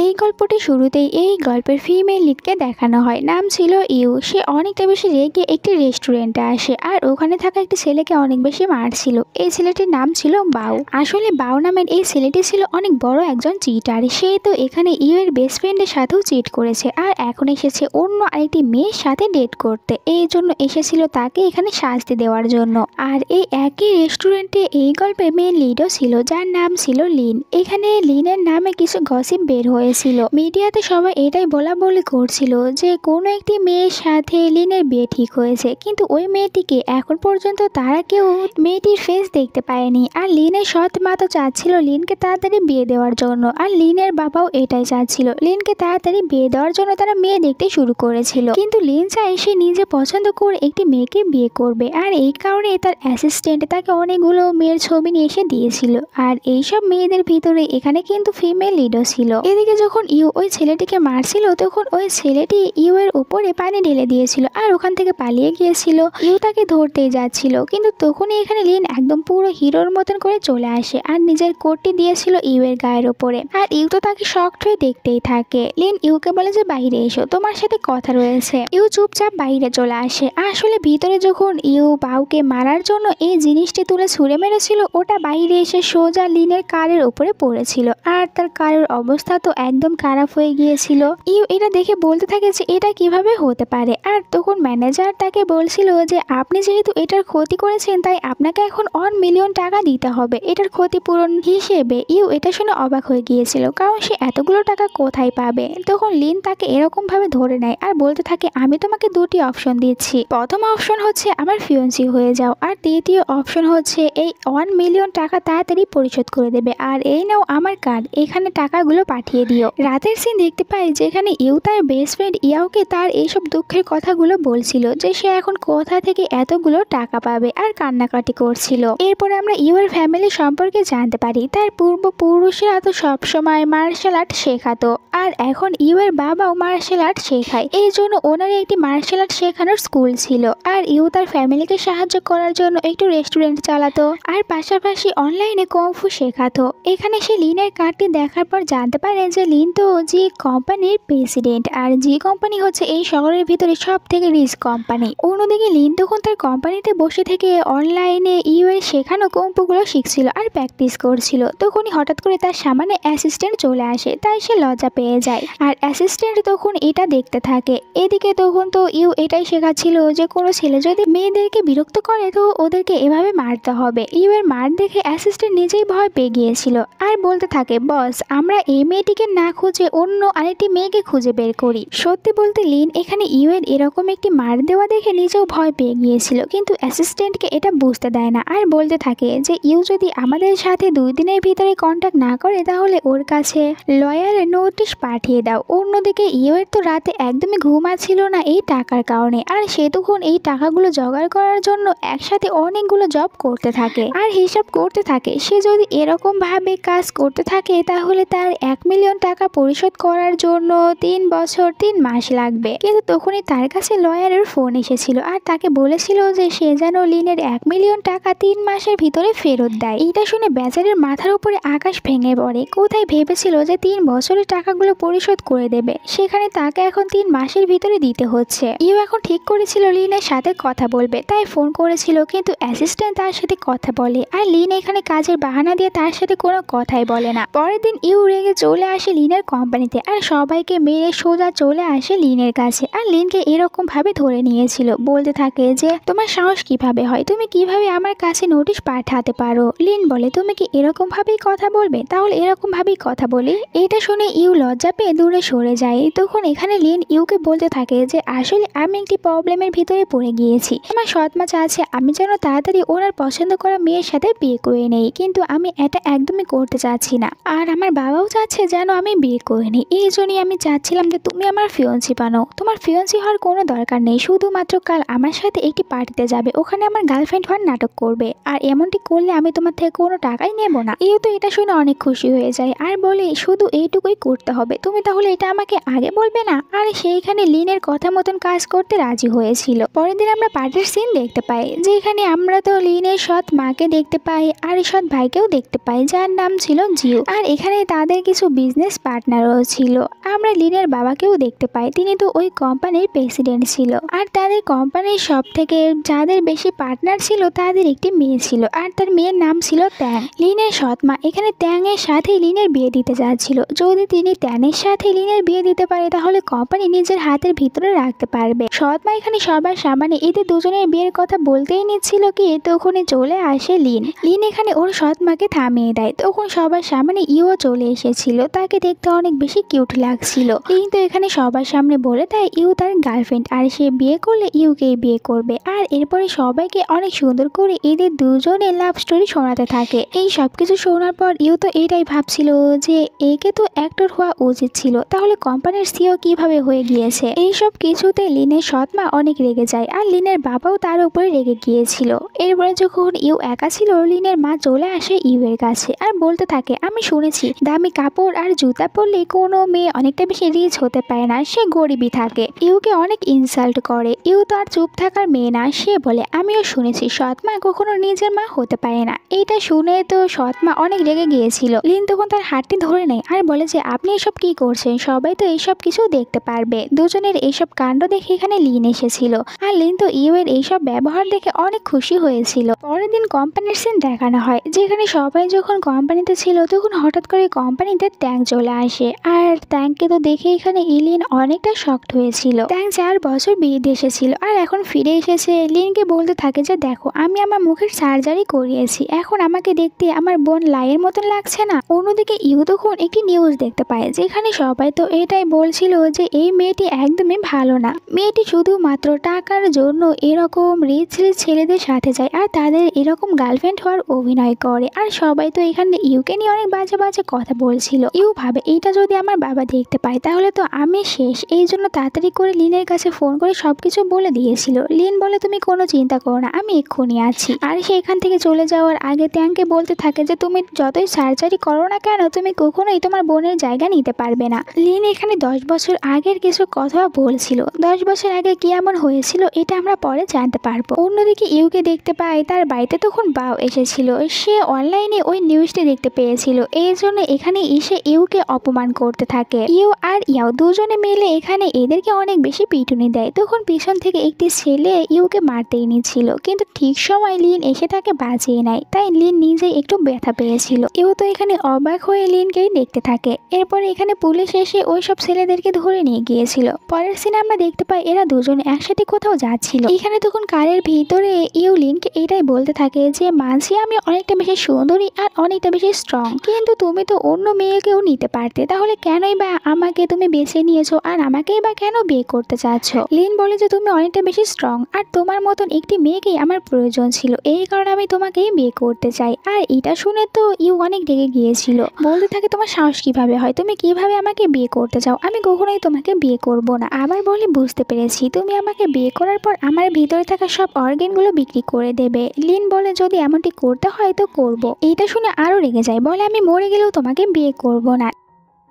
এই গল্পটি শুরুতেই এই গল্পের ফিমেল লিডকে দেখানো হয়। নাম ছিল ইউ। সে অনেকটা বেশি রেগে একটি রেস্টুরেন্টে আসে আর ওখানে থাকা একটি ছেলেকে অনেক বেশি মারছিল। এই ছেলেটির নাম ছিল বাউ। আসলে বাউ নামের এই ছেলেটি ছিল অনেক বড় একজন চিটার। সে তো এখানে ইউ এর বেস্ট ফ্রেন্ডের সাথেও চিট করেছে আর এখন এসেছে অন্য আরেকটি মেয়ের সাথে ডেট করতে। এই জন্য এসেছিল তাকে এখানে শাস্তি দেওয়ার জন্য। আর এই একই রেস্টুরেন্টে এই গল্পের মেন লিডও ছিল, যার নাম ছিল লিন। এখানে লিনের নামে কিছু গসিপ বের হয়েছিল। মিডিয়াতে সবাই এটাই বলা বলি করছিল যে কোনো একটি মেয়ের সাথে লিনের বিয়ে ঠিক হয়েছে, কিন্তু ওই মেয়েটিকে এখন পর্যন্ত তারা কেউ মেয়েটির ফেস দেখতে পায়নি। আর লিনের সৎ মা তো চাচ্ছিল লিনকে তাড়াতাড়ি বিয়ে দেওয়ার জন্য, আর লিনের বাবাও এটাই চাচ্ছিল লিনকে তাড়াতাড়ি বিয়ে দেওয়ার জন্য। তারা মেয়ে দেখতে শুরু করেছিল, কিন্তু লিন চায় সে নিজে পছন্দ করে একটি মেয়েকে বিয়ে করবে, আর এই কারণে তার অ্যাসিস্ট্যান্ট তাকে অনেকগুলো মেয়ের ছবি নিয়ে এসে দিয়েছিল। আর এইসব মেয়েদের ভিতরে এখানে কিন্তু ফিমেল লিডও ছিল। এদিকে যখন ইউ ওই ছেলেটিকে মারছিল তখন ওই ছেলেটি ইউ এর উপরে পানি ঢেলে দিয়েছিল আর ওখান থেকে পালিয়ে গিয়েছিল। ইউ তাকে ধরতেই যাচ্ছিল, কিন্তু তখনই এখানে লিন একদম পুরো হিরোর মতন করে চলে আসে আর নিজের কোটটি দিয়েছিল ইউ এর গায়ের উপরে। আর ইউ তো তাকে শক্ট হয়ে দেখতেই থাকে। লিন ইউকে বলে যে বাইরে এসো, তোমার সাথে কথা রয়েছে। ইউ চুপচাপ বাইরে চলে আসে। আসলে ভিতরে যখন ইউ বাউকে মারার জন্য এই জিনিসটি তুলে ছুঁড়ে মেরেছিল, ওটা বাইরে এসে সোজা লিনের কারের উপরে পড়েছিল আর তার কারের অবস্থা তো একদম খারাপ হয়ে গিয়েছিল। ইউ এটা দেখে বলতে থাকে যে এটা কিভাবে হতে পারে। আর তখন ম্যানেজার তাকে বলছিল যে আপনি যেহেতু এটার ক্ষতি করেছেন তাই আপনাকে এখন 1 মিলিয়ন টাকা দিতে হবে এটার ক্ষতিপূরণ হিসেবে। ইউ এটা শুনে অবাক হয়ে গিয়েছিল, কারণ সে এতগুলো টাকা কোথায় পাবে। তখন লিন তাকে এরকম ভাবে ধরে নেয় আর বলতে থাকে আমি তোমাকে দুটি অপশন দিচ্ছি। প্রথম অপশন হচ্ছে আমার ফিয়ন্সি হয়ে যাও, আর দ্বিতীয় অপশন হচ্ছে এই 1 মিলিয়ন টাকা তাড়াতাড়ি পরিশোধ করে দেবে। আর এই নাও আমার কার্ড, এখানে টাকাগুলো পাঠিয়ে দিও। রাতের সিন দেখতে পাই যেখানে ইউ তার বেস্ট ফ্রেন্ড ইয়াওকে তার এইসব দুঃখের কথাগুলো বলছিল যে সে এখন কোথা থেকে এতগুলো টাকা পাবে, আর কান্নাকাটি করছিল। এরপরে আমরা ইউ এর ফ্যামিলি সম্পর্কে জানতে পারি। তার পূর্বপুরুষরা তো সবসময় মার্শাল আর্ট শেখাতো, আর এখন ইউ এর বাবাও মার্শাল আর্ট শেখায়। এই জন্য ওনার একটি মার্শাল আর্ট শেখানোর স্কুল ছিল। আর ইউ তার ফ্যামিলিকে সাহায্য করার জন্য একটু রেস্টুরেন্ট চালাতো আর পাশাপাশি অনলাইনে কংফু শেখাতো। এখানে সে লিনের কার্ডটি দেখার পর জানতে পারে যে লিন তো জি কোম্পানির প্রেসিডেন্ট, আর জি কোম্পানি হচ্ছে এই শহরের ভিতরে সব থেকে রিচ কোম্পানি। অন্যদিকে লিন তখন তার কোম্পানিতে বসে থেকে অনলাইনে ইউ এর শেখানো কম্পুগুলো শিখছিল আর প্র্যাকটিস করছিল। তখনই হঠাৎ করে তার সামনে অ্যাসিস্ট্যান্ট চলে আসে, তাই সে লজ্জা পেয়ে যায়। আর অ্যাসিস্ট্যান্ট তখন এটা দেখতে থাকে। এদিকে তখন তো ইউ এটাই শেখাচ্ছিল যে কোনো ছেলে যদি মেয়েদেরকে বিরক্ত করে তো ওদেরকে এভাবে মারতে হবে। ইউ এর মার দেখে অ্যাসিস্ট্যান্ট নিজেই ভয় পেয়ে গিয়েছিল আর বলতে থাকে বস আমরা এই মেয়েটিকে না খুঁজে অন্য আরেকটি মেয়েকে খুঁজে বের করি। সত্যি বলতে লিন এখানে ইউ এর এরকম একটি মার দেওয়া দেখে নিজেও ভয় পেয়ে গিয়েছিল, কিন্তু অ্যাসিস্ট্যান্টকে এটা বুঝতে দেয় না আর বলতে থাকে যে ইউ যদি আমাদের সাথে 2 দিনের ভিতরে কন্ট্যাক্ট না করে তাহলে ওর কাছে লয়ারের নোটিশ পাঠিয়ে দাও। অন্যদিকে ইউ এর তো রাতে একদমই ঘুম আসছিল না এই টাকার কারণে, আর সে তখন এই টাকাগুলো জোগাড় করার জন্য একসাথে অনেকগুলো জব করতে থাকে আর হিসাব করতে থাকে। সে যদি এরকম ভাবে কাজ করতে থাকে তাহলে তার 1 মিলিয়ন টাকা পরিশোধ করার জন্য 3 বছর 3 মাস লাগবে। কিন্তু তখনই তার কাছে লয়ারের ফোন এসেছিল আর তাকে বলেছিল যে সে যেন লিনের 1 মিলিয়ন টাকা 3 মাসের ভিতরে ফেরত দেয়। এটা শুনে বেচারের মাথার উপরে আকাশ ভেঙে পড়ে। কোথায় ভেবেছিল যে 3 বছরের টাকাগুলো পরিশোধ করে দেবে, সেখানে তাকে এখন 3 মাসের ভিতরে দিতে হচ্ছে। ইউ এখন ঠিক করেছিল লিনের সাথে কথা বলবে, তাই ফোন করেছিল, কিন্তু অ্যাসিস্ট্যান্ট তার সাথে কথা বলে আর লিন এখানে কাজের বাহানা দিয়ে তার সাথে কোনো কথাই বলে না। পরের দিন ইউ রেগে চলে আসে লিনের কোম্পানিতে আর সবাইকে মেরে সোজা চলে আসে লিনের কাছে। আর লিনকে এরকম ভাবে ধরে নিয়েছিল, বলতে থাকে যে তোমার সাহস কিভাবে হয়, তুমি কিভাবে আমার কাছে নোটিশ পাঠাতে পারো। লিন বলে তুমি কি এরকম ভাবেই কথা বলবে, তাহলে এরকম ভাবেই কথা বলি। এটা শুনে ইউ লজ্জা পেয়ে দূরে সরে যায়। তখন এখানে লিন ইউকে বলতে থাকে যে আসলে আমি একটি প্রবলেমের ভিতরে পড়ে গিয়েছি। আমার সৎ মা চাচ্ছে আমি যেন তাড়াতাড়ি ওনার পছন্দ করা মেয়ের সাথে বিয়ে করে নেই, কিন্তু আমি এটা একদমই করতে চাচ্ছি না। আর আমার বাবাও চাচ্ছে যেন আমি বিয়ে করে নিই। এই জন্যই আমি চাচ্ছিলাম যে তুমি আমার ফিয়ন্সি বানো। তোমার ফিয়ন্সি হওয়ার কোনো দরকার নেই, শুধুমাত্র কাল আমার সাথে একটি পার্টিতে যাবে, ওখানে আমার গার্লফ্রেন্ড হওয়ার নাটক করবে, আর এমনটি করলে আমি তোমার থেকে কোনো টাকাই নেব না। ইউ তো এটা শুনে অনেক খুশি হয়ে যায় আর বলে শুধু এইটুকুই করতে হবে, তুমি তাহলে এটা আমাকে আগে বলবে না। আর সেইখানে লিনের কথা মতন কাজ করতে রাজি হয়েছিল। পরের দিন আমরা পার্টির সিন দেখতে পাই, যেখানে আমরা তো লিনের সৎ মাকে দেখতে পাই আর সৎ ভাইকেও দেখতে পাই, যার নাম ছিল জিও। আর এখানে তাদের কিছু বিজনেস বিজনেস পার্টনারও ছিল। আমরা লিনের বাবাকেও দেখতে পাই, তিনি তো ওই কোম্পানির প্রেসিডেন্ট ছিল। আর তাদের কোম্পানির সব থেকে যাদের বেশি পার্টনার ছিল তাদের একটি মেয়ে ছিল, আর তার মেয়ের নাম ছিল ট্যাং। লিনের সৎমা এখানে ট্যাংয়ের সাথে লিনের বিয়ে দিতে যাচ্ছিল। যদি তিনি ট্যানের সাথে লিনের বিয়ে দিতে পারে তাহলে কোম্পানি নিজের হাতের ভিতরে রাখতে পারবে। সৎমা এখানে সবার সামনে এদের দুজনের বিয়ের কথা বলতেই নিচ্ছিল কি তখনই চলে আসে লিন। লিন এখানে ওর সৎমাকে থামিয়ে দেয়। তখন সবার সামনে ইউ চলে এসেছিল, তাকে দেখতে অনেক বেশি কিউট লাগছিল। কিন্তু এখানে সবার সামনে বলে দেয় ইউ তার গার্লফ্রেন্ড, আর সে বিয়ে করলে ইউকেই বিয়ে করবে। আর এরপরে সবাইকে অনেক সুন্দর করে এদের দুজনের লাভ স্টোরি শোনাতে থাকে। এই সবকিছু শোনার পর ইউ তো এটাই ভাবছিল যে একে তো অ্যাক্টর হওয়া উচিত ছিল, তাহলে কোম্পানির সিও কিভাবে হয়ে গিয়েছে। এইসব কিছুতে লিনের সৎমা অনেক রেগে যায়, আর লিনের বাবাও তার উপরে রেগে গিয়েছিল। এরপরে যখন ইউ একা ছিল লিনের মা চলে আসে ইউ এর কাছে আর বলতে থাকে, আমি শুনেছি দামি কাপড় আর জুতা পরলে কোনো মেয়ে অনেকটা বেশি রিচ হতে পারে না, সে গরিবই থাকে। ইউকে অনেক ইনসাল্ট করে। ইউ তো আর চুপ থাকার মেয়ে না, সে বলে আমিও শুনেছি সৎমা কখনো নিজের মা হতে পারে না। এইটা শুনে তো সৎমা অনেক রেগে গিয়েছিল। লিন তখন তার হাতটি ধরে নেয় আর বলে যে আপনি এসব কি করছেন, সবাই তো এইসব কিছু দেখতে পারবে। দুজনের এইসব কাণ্ড দেখে এখানে লিন এসেছিল, আর লিন তো ইউ এর এইসব ব্যবহার দেখে অনেক খুশি হয়েছিল। পরের দিন কোম্পানির সিন দেখানো হয়, যেখানে সবাই যখন কোম্পানিতে ছিল তখন হঠাৎ করে কোম্পানিতে ট্যাং চলে আসে। আর ট্যাংকে তো দেখে এখানে লিন অনেকটা শকড হয়েছিল। ট্যাং 4 বছর বিদেশে ছিল আর এখন ফিরে এসেছে। লিনকে বলতে থাকে যে দেখো আমি আমার মুখের সার্জারি করিয়েছি, এখন আমাকে দেখতে আমার বোন লাইয়ের মতন লাগছে না। অন্যদিকে ইউ তখন একটি নিউজ দেখতে পায়, যেখানে সবাই তো এটাই বলছিল যে এই মেয়েটি একদমই ভালো না। মেয়েটি শুধুমাত্র টাকার জন্য এরকম রিচ রিচ ছেলেদের সাথে যায় আর তাদের এরকম গার্লফ্রেন্ড হওয়ার অভিনয় করে। আর সবাই তো এখানে ইউকে নিয়ে অনেক বাজে বাজে কথা বলছিল। ইউ ভাবে এইটা যদি আমার বাবা দেখতে পায় তাহলে তো আমি শেষ। এই জন্য তাড়াতাড়ি করে লিনের কাছে ফোন করে সবকিছু বলে দিয়েছিল। লিন বলে তুমি কোনো চিন্তা করো না, আমি এক্ষুনি আছি। আর সে এখান থেকে চলে যাওয়ার আগে ট্যাংকে বলতে থাকে যে তুমি যতই সার্জারি করো না কেন তুমি কখনোই তোমার বোনের জায়গা নিতে পারবে না। লিন এখানে 10 বছর আগের কিছু কথা বলছিল। 10 বছর আগে কি এমন হয়েছিল এটা আমরা পরে জানতে পারবো। অন্যদিকে ইউকে দেখতে পায় তার বাড়িতে তখন বাও এসেছিল। সে অনলাইনে ওই নিউজটি দেখতে পেয়েছিল, এই জন্য এখানে এসে ইউকে অপমান করতে থাকে। ইউ আর ইয়াও দুজনে মিলে এখানে এদেরকে অনেক বেশি পিটুনি দেয়। তখন পিছন থেকে একটি ছেলে ইউকে মারতেই নিচ্ছিল, কিন্তু ঠিক সময় লিন এসে তাকে বাঁচিয়ে নেয়। তাই লিন নিজে একটু ব্যথা পেয়েছিল। ইউ তো এখানে অবাক হয়ে লিনকেই দেখতে থাকে। এরপর এখানে পুলিশ এসে ওই সব ছেলেদেরকে ধরে নিয়ে গিয়েছিল। পরের সিনে আমরা দেখতে পাই এরা দুজনে একসাথে কোথাও যাচ্ছিল। এখানে তখন কারের ভিতরে ইউ লিনকে এটাই বলতে থাকে যে মানছি আমি অনেকটা বেশি সুন্দরী আর অনেকটা বেশি স্ট্রং, কিন্তু তুমি তো অন্য মেয়েকেও নিতে পারতে, তাহলে কেনই বা আমাকে তুমি বেছে নিয়েছো আর আমাকেই বা কেন বিয়ে করতে চাচ্ছ। লিন বলে যে তুমি অনেকটা বেশি স্ট্রং আর তোমার মতন একটি মেয়েকেই আমার প্রয়োজন ছিল, এই কারণে আমি তোমাকেই বিয়ে করতে চাই। আর এটা শুনে তো ইউ অনেক রেগে গিয়েছিল, বলতে থাকে তোমার সাহস কিভাবে হয়, তুমি কিভাবে আমাকে বিয়ে করতে চাও, আমি কখনোই তোমাকে বিয়ে করব না। আবার বলে বুঝতে পেরেছি তুমি আমাকে বিয়ে করার পর আমার ভিতরে থাকা সব অর্গানগুলো বিক্রি করে দেবে। লিন বলে যদি এমনটি করতে হয় তো করব। এইটা শুনে আরো রেগে যায়, বলে আমি মরে গেলেও তোমাকে বিয়ে করব না।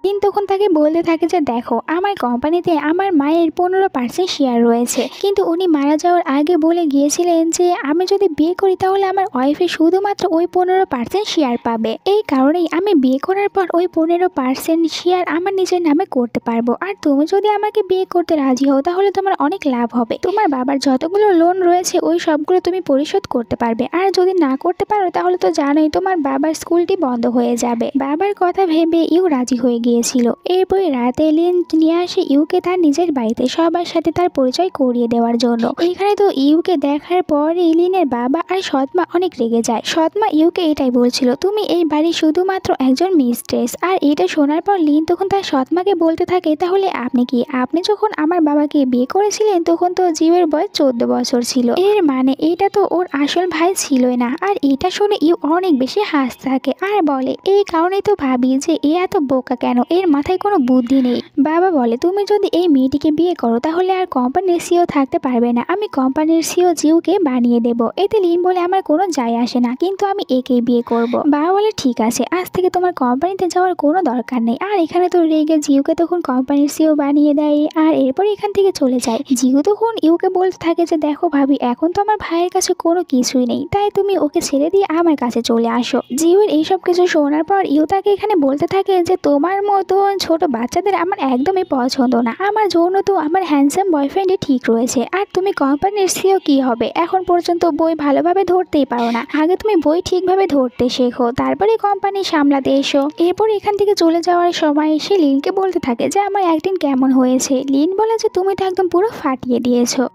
লিন তখন তাকে বলতে থাকে যে দেখো আমার কোম্পানিতে আমার মায়ের 15% শেয়ার রয়েছে, কিন্তু উনি মারা যাওয়ার আগে বলে গিয়েছিলেন যে আমি যদি বিয়ে করি তাহলে আমার ওয়াইফে শুধুমাত্র ওই 15% শেয়ার পাবে। এই কারণেই আমি বিয়ে করার পর ওই 15% শেয়ার আমার নিজের নামে করতে পারবো। আর তুমি যদি আমাকে বিয়ে করতে রাজি হও তাহলে তোমার অনেক লাভ হবে, তোমার বাবার যতগুলো লোন রয়েছে ওই সবগুলো তুমি পরিশোধ করতে পারবে। আর যদি না করতে পারো তাহলে তো জানোই তোমার বাবার স্কুলটি বন্ধ হয়ে যাবে। বাবার কথা ভেবে ইউ রাজি হয়ে গিয়েছিল। এরপরে রাতে লিন নিয়ে আসে ইউকে তার নিজের বাড়িতে সবার সাথে তার পরিচয় করিয়ে দেওয়ার জন্য। এখানে তো ইউকে দেখার পরে লিনের বাবা আর সৎমা অনেক রেগে যায়। সৎমা ইউকে এটাই বলছিল তুমি এই বাড়ি শুধুমাত্র একজন মিস্ট্রেস। আর এটা শোনার পর লিন তখন তার সৎমাকে বলতে থাকে তাহলে আপনি কি, আপনি যখন আমার বাবাকে বিয়ে করেছিলেন তখন তো জিউয়ের বয়স 14 বছর ছিল, এর মানে এটা তো ওর আসল ভাই ছিলই না। আর এটা শুনে ইউ অনেক বেশি হাসতে থাকে আর বলে এই কারণেই তো ভাবি যে এ এত বোকা কেন, এর মাথায় কোনো বুদ্ধি নেই। বাবা বলে তুমি যদি এই মেয়েটিকে বিয়ে করো তাহলে আর কোম্পানির সিও থাকতে পারবে না, আমি কোম্পানির সিও জিউকে বানিয়ে দেব। এতে লিন বলে আমার কোনো যায় আসে না, কিন্তু আমি একেই বিয়ে করব। বাবা বলে ঠিক আছে, আজ থেকে তোমার কোম্পানিতে যাওয়ার কোনো দরকার নেই। আর এখানে তো রেগে জিউকে তখন কোম্পানির সিও বানিয়ে দেয় আর এরপর এখান থেকে চলে যায়। জিউ তখন ইউকে বলতে থাকে যে দেখো ভাবি এখন তো আমার ভাইয়ের কাছে কোনো কিছুই নেই, তাই তুমি ওকে ছেড়ে দিয়ে আমার কাছে চলে আসো। জিউয়ের এইসব কিছু শোনার পর ইউ তাকে এখানে বলতে থাকে যে তোমার মতন ছোট বাচ্চাদের আমার একদমই পছন্দ না। আমার জন্য তো আমার হ্যান্ডসাম বয়ফ্রেন্ডই ঠিক রয়েছে। আর তুমি কোম্পানির সিও কি হবে? এখন পর্যন্ত বই ভালোভাবে ধরতেই পারো না। আগে তুমি বই ঠিকভাবে ধরতে শেখো, তারপরে কোম্পানি সামলাতে এসো। এরপর এখান থেকে চলে যাওয়ার সময় সে লিনকে বলতে থাকে যে আমার অ্যাক্টিং কেমন হয়েছে। লিন বলে যে তুমি তো একদম পুরো ফাটিয়ে দিয়েছো।